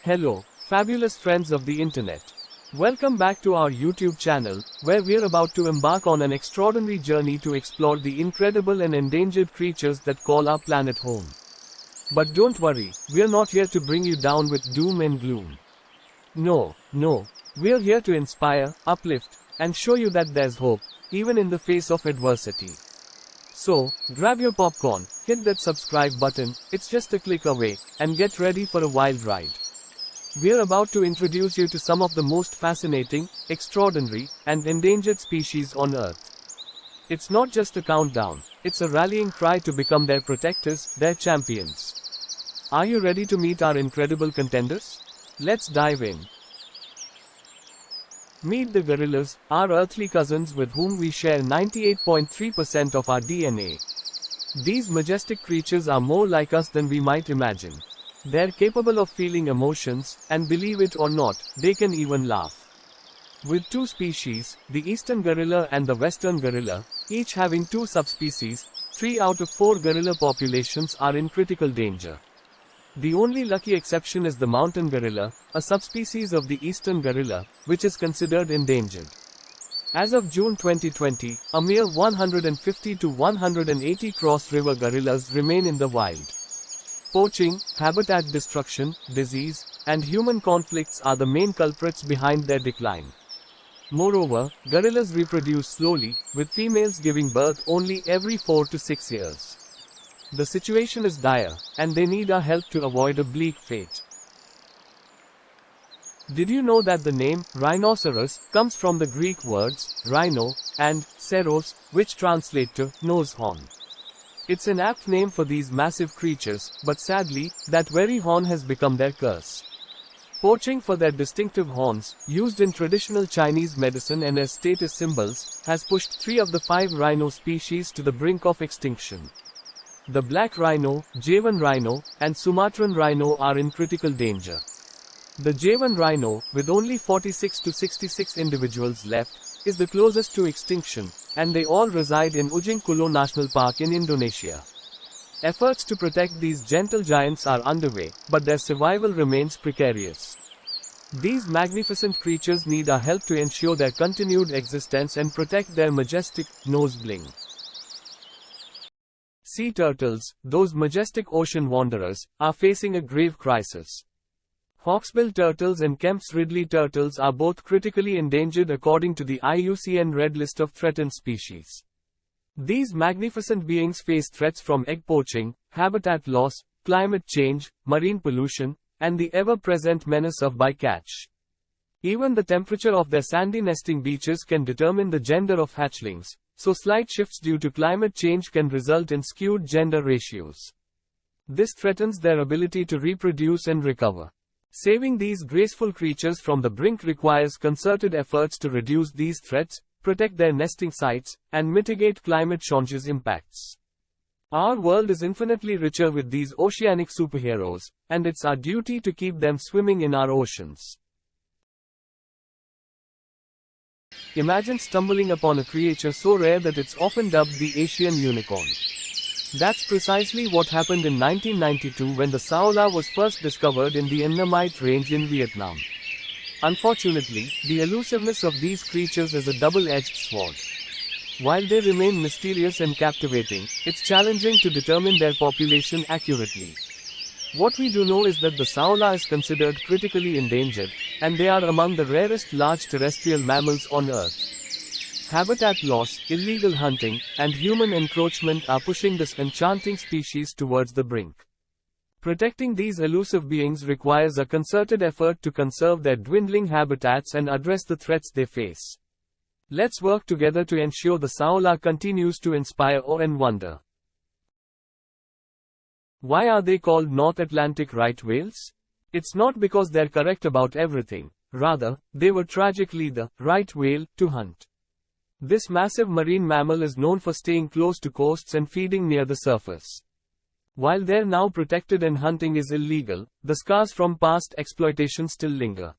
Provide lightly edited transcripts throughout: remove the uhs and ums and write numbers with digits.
Hello, fabulous friends of the internet. Welcome back to our YouTube channel, where we're about to embark on an extraordinary journey to explore the incredible and endangered creatures that call our planet home. But don't worry, we're not here to bring you down with doom and gloom. No, we're here to inspire, uplift, and show you that there's hope, even in the face of adversity. So, grab your popcorn, hit that subscribe button, it's just a click away, and get ready for a wild ride. We're about to introduce you to some of the most fascinating, extraordinary, and endangered species on Earth. It's not just a countdown, it's a rallying cry to become their protectors, their champions. Are you ready to meet our incredible contenders? Let's dive in. Meet the gorillas, our earthly cousins with whom we share 98.3% of our DNA. These majestic creatures are more like us than we might imagine. They're capable of feeling emotions, and believe it or not, they can even laugh. With two species, the eastern gorilla and the western gorilla, each having two subspecies, 3 out of 4 gorilla populations are in critical danger. The only lucky exception is the mountain gorilla, a subspecies of the eastern gorilla, which is considered endangered. As of June 2020, a mere 150 to 180 cross-river gorillas remain in the wild. Poaching, habitat destruction, disease, and human conflicts are the main culprits behind their decline. Moreover, gorillas reproduce slowly, with females giving birth only every 4 to 6 years. The situation is dire, and they need our help to avoid a bleak fate. Did you know that the name rhinoceros comes from the Greek words rhino and ceros, which translate to nose horn? It's an apt name for these massive creatures, but sadly, that very horn has become their curse. Poaching for their distinctive horns, used in traditional Chinese medicine and as status symbols, has pushed 3 of the 5 rhino species to the brink of extinction. The black rhino, Javan rhino, and Sumatran rhino are in critical danger. The Javan rhino, with only 46 to 66 individuals left, is the closest to extinction, and they all reside in Ujung Kulon National Park in Indonesia. Efforts to protect these gentle giants are underway, but their survival remains precarious. These magnificent creatures need our help to ensure their continued existence and protect their majestic nose bling. Sea turtles, those majestic ocean wanderers, are facing a grave crisis. Hawksbill turtles and Kemp's Ridley turtles are both critically endangered according to the IUCN Red List of Threatened Species. These magnificent beings face threats from egg poaching, habitat loss, climate change, marine pollution, and the ever-present menace of bycatch. Even the temperature of their sandy nesting beaches can determine the gender of hatchlings, so slight shifts due to climate change can result in skewed gender ratios. This threatens their ability to reproduce and recover. Saving these graceful creatures from the brink requires concerted efforts to reduce these threats, protect their nesting sites, and mitigate climate change's impacts. Our world is infinitely richer with these oceanic superheroes, and it's our duty to keep them swimming in our oceans. Imagine stumbling upon a creature so rare that it's often dubbed the Asian unicorn. That's precisely what happened in 1992 when the saola was first discovered in the Annamite Range in Vietnam. Unfortunately, the elusiveness of these creatures is a double-edged sword. While they remain mysterious and captivating, it's challenging to determine their population accurately. What we do know is that the saola is considered critically endangered, and they are among the rarest large terrestrial mammals on Earth. Habitat loss, illegal hunting, and human encroachment are pushing this enchanting species towards the brink. Protecting these elusive beings requires a concerted effort to conserve their dwindling habitats and address the threats they face. Let's work together to ensure the saola continues to inspire awe and wonder. Why are they called North Atlantic right whales? It's not because they're correct about everything. Rather, they were tragically the right whale to hunt. This massive marine mammal is known for staying close to coasts and feeding near the surface. While they're now protected and hunting is illegal, the scars from past exploitation still linger.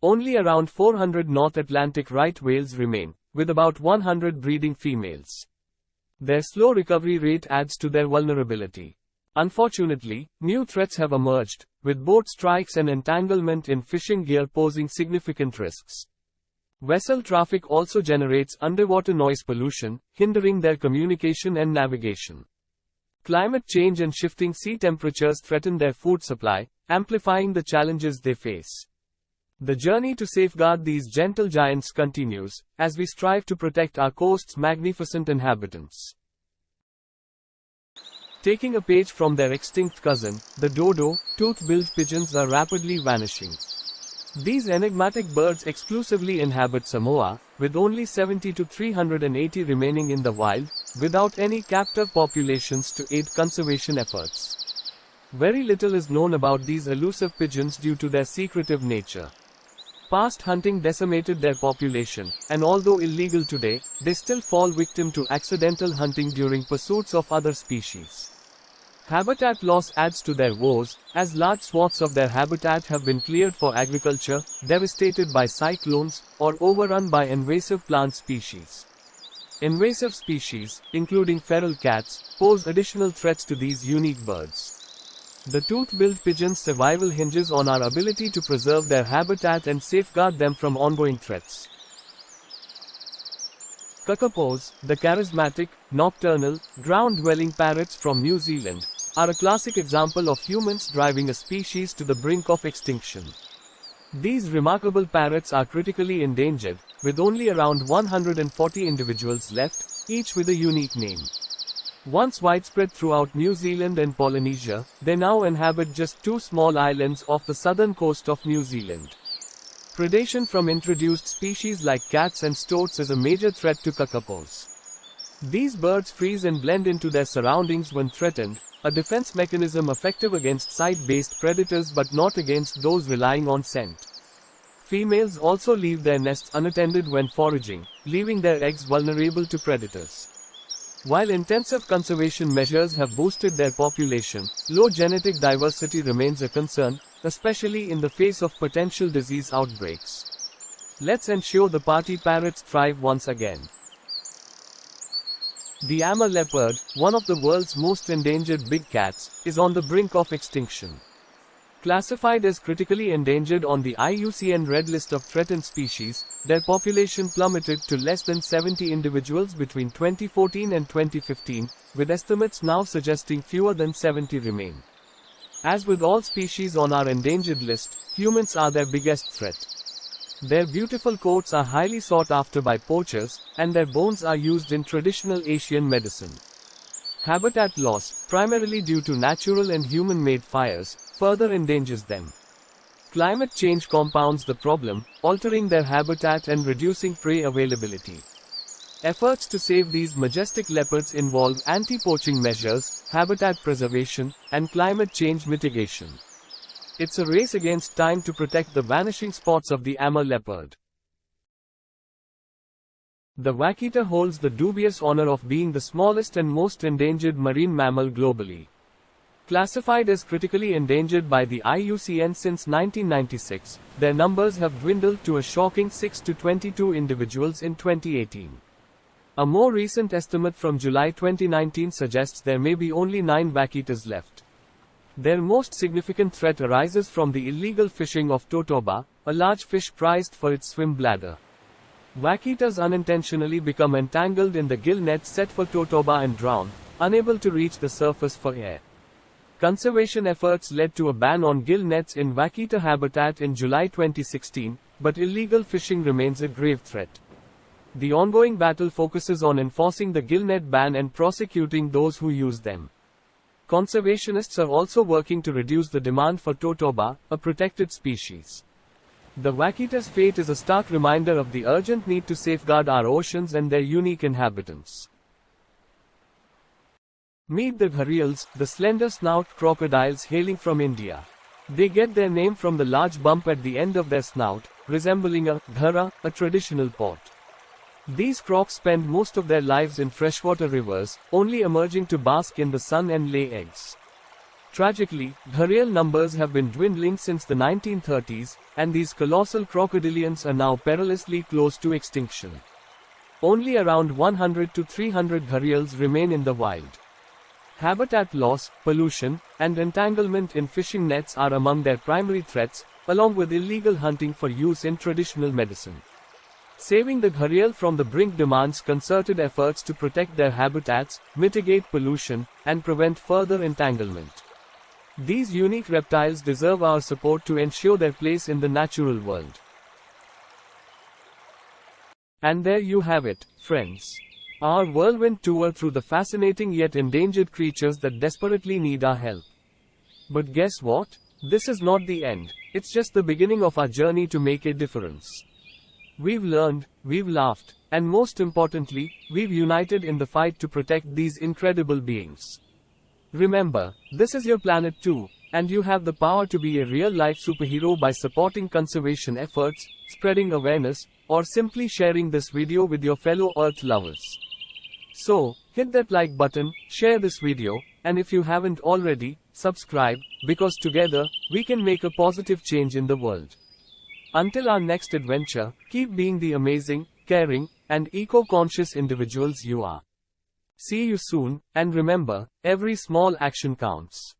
Only around 400 North Atlantic right whales remain, with about 100 breeding females. Their slow recovery rate adds to their vulnerability. Unfortunately, new threats have emerged, with boat strikes and entanglement in fishing gear posing significant risks. Vessel traffic also generates underwater noise pollution, hindering their communication and navigation. Climate change and shifting sea temperatures threaten their food supply, amplifying the challenges they face. The journey to safeguard these gentle giants continues, as we strive to protect our coast's magnificent inhabitants. Taking a page from their extinct cousin, the dodo, tooth-billed pigeons are rapidly vanishing. These enigmatic birds exclusively inhabit Samoa, with only 70 to 380 remaining in the wild, without any captive populations to aid conservation efforts. Very little is known about these elusive pigeons due to their secretive nature. Past hunting decimated their population, and although illegal today, they still fall victim to accidental hunting during pursuits of other species. Habitat loss adds to their woes, as large swaths of their habitat have been cleared for agriculture, devastated by cyclones, or overrun by invasive plant species. Invasive species, including feral cats, pose additional threats to these unique birds. The tooth-billed pigeon's survival hinges on our ability to preserve their habitat and safeguard them from ongoing threats. Kakapos, the charismatic, nocturnal, ground-dwelling parrots from New Zealand, are a classic example of humans driving a species to the brink of extinction. These remarkable parrots are critically endangered, with only around 140 individuals left, each with a unique name. Once widespread throughout New Zealand and Polynesia, they now inhabit just 2 small islands off the southern coast of New Zealand. Predation from introduced species like cats and stoats is a major threat to kakapos. These birds freeze and blend into their surroundings when threatened, a defense mechanism effective against sight-based predators but not against those relying on scent. Females also leave their nests unattended when foraging, leaving their eggs vulnerable to predators. While intensive conservation measures have boosted their population, low genetic diversity remains a concern, especially in the face of potential disease outbreaks. Let's ensure the party parrots thrive once again. The Amma Leopard, one of the world's most endangered big cats, is on the brink of extinction. Classified as critically endangered on the IUCN Red List of Threatened Species, their population plummeted to less than 70 individuals between 2014 and 2015, with estimates now suggesting fewer than 70 remain. As with all species on our endangered list, humans are their biggest threat. Their beautiful coats are highly sought after by poachers, and their bones are used in traditional Asian medicine. Habitat loss, primarily due to natural and human-made fires, further endangers them. Climate change compounds the problem, altering their habitat and reducing prey availability. Efforts to save these majestic leopards involve anti-poaching measures, habitat preservation, and climate change mitigation. It's a race against time to protect the vanishing spots of the Amma leopard. The Wakita holds the dubious honor of being the smallest and most endangered marine mammal globally. Classified as critically endangered by the IUCN since 1996, their numbers have dwindled to a shocking 6 to 22 individuals in 2018. A more recent estimate from July 2019 suggests there may be only 9 wakitas left. Their most significant threat arises from the illegal fishing of totoba, a large fish prized for its swim bladder. Wakitas unintentionally become entangled in the gill nets set for totoba and drown, unable to reach the surface for air. Conservation efforts led to a ban on gill nets in Wakita habitat in July 2016, but illegal fishing remains a grave threat. The ongoing battle focuses on enforcing the gill net ban and prosecuting those who use them. Conservationists are also working to reduce the demand for totoba, a protected species. The Wakita's fate is a stark reminder of the urgent need to safeguard our oceans and their unique inhabitants. Meet the gharials, the slender snout crocodiles hailing from India. They get their name from the large bump at the end of their snout, resembling a ghara, a traditional pot. These crocs spend most of their lives in freshwater rivers, only emerging to bask in the sun and lay eggs. Tragically, gharial numbers have been dwindling since the 1930s, and these colossal crocodilians are now perilously close to extinction. Only around 100 to 300 gharials remain in the wild. Habitat loss, pollution, and entanglement in fishing nets are among their primary threats, along with illegal hunting for use in traditional medicine. Saving the gharial from the brink demands concerted efforts to protect their habitats, mitigate pollution, and prevent further entanglement. These unique reptiles deserve our support to ensure their place in the natural world. And there you have it, friends. Our whirlwind tour through the fascinating yet endangered creatures that desperately need our help. But guess what? This is not the end. It's just the beginning of our journey to make a difference. We've learned, we've laughed, and most importantly, we've united in the fight to protect these incredible beings. Remember, this is your planet too, and you have the power to be a real-life superhero by supporting conservation efforts, spreading awareness, or simply sharing this video with your fellow Earth lovers. So, hit that like button, share this video, and if you haven't already, subscribe, because together, we can make a positive change in the world. Until our next adventure, keep being the amazing, caring, and eco-conscious individuals you are. See you soon, and remember, every small action counts.